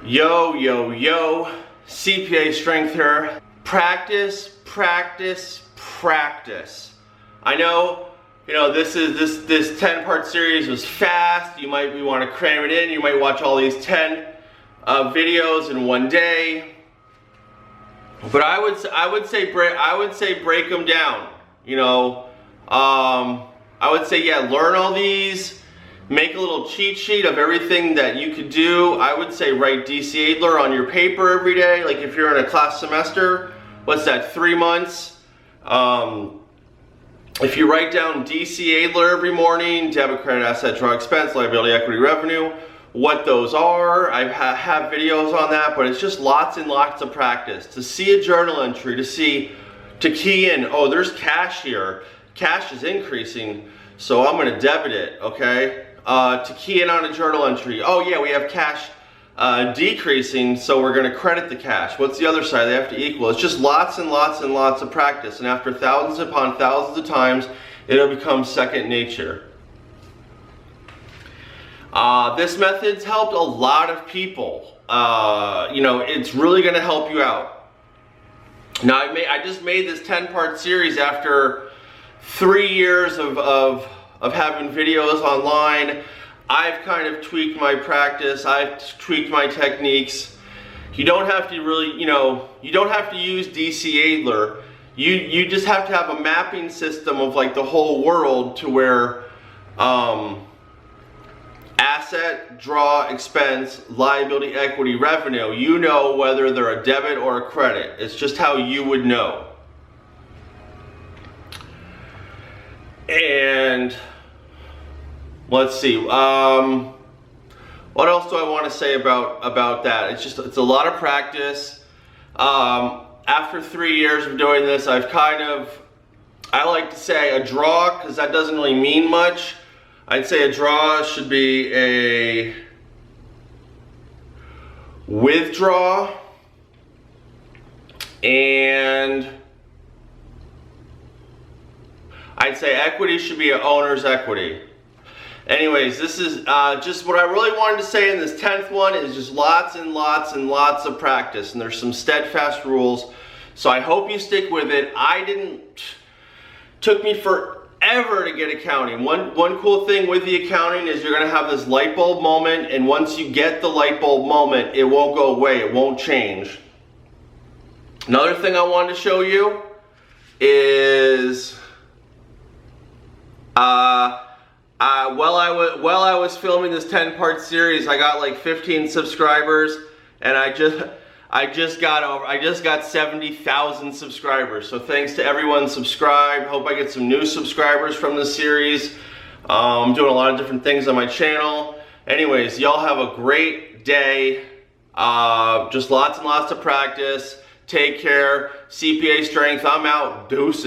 Yo, yo, yo, CPA Strength here. Practice, practice, practice. I know, this 10-part series was fast. You might want to cram it in. You might watch all these 10 videos in one day. But I would say break them down. I would say, yeah, learn all these. Make a little cheat sheet of everything that you could do. I would say write DC Adler on your paper every day. Like if you're in a class semester, what's that, 3 months? If you write down DC Adler every morning, debit, credit, asset, draw, expense, liability, equity, revenue, what those are. I have videos on that, but it's just lots and lots of practice. To see a journal entry, to key in, oh, there's cash here. Cash is increasing, so I'm gonna debit it, okay? To key in on a journal entry. Oh yeah, we have cash decreasing, so we're going to credit the cash. What's the other side? They have to equal. It's just lots and lots and lots of practice, and after thousands upon thousands of times, it'll become second nature. This method's helped a lot of people. It's really going to help you out. Now, I just made this 10-part series after 3 years of having videos online. I've kind of tweaked my practice. I've tweaked my techniques. You don't have to really, you don't have to use DC Adler. You just have to have a mapping system of like the whole world to where asset, draw, expense, liability, equity, revenue, you know whether they're a debit or a credit. It's just how you would know. And let's see, what else do I want to say about that? It's a lot of practice. After 3 years of doing this, I like to say a draw, because that doesn't really mean much. I'd say a draw should be a withdraw, and I'd say equity should be an owner's equity. Anyways, this is just what I really wanted to say in this 10th one is just lots and lots and lots of practice, and there's some steadfast rules. So I hope you stick with it. Took me forever to get accounting. One cool thing with the accounting is you're gonna have this light bulb moment, and once you get the light bulb moment, it won't go away, it won't change. Another thing I wanted to show you is while I was filming this 10-part series, I got like 15 subscribers, and I just got 70,000 subscribers. So thanks to everyone subscribed. Hope I get some new subscribers from this series. I'm doing a lot of different things on my channel. Anyways, y'all have a great day. Just lots and lots of practice. Take care. CPA Strength. I'm out. Deuces.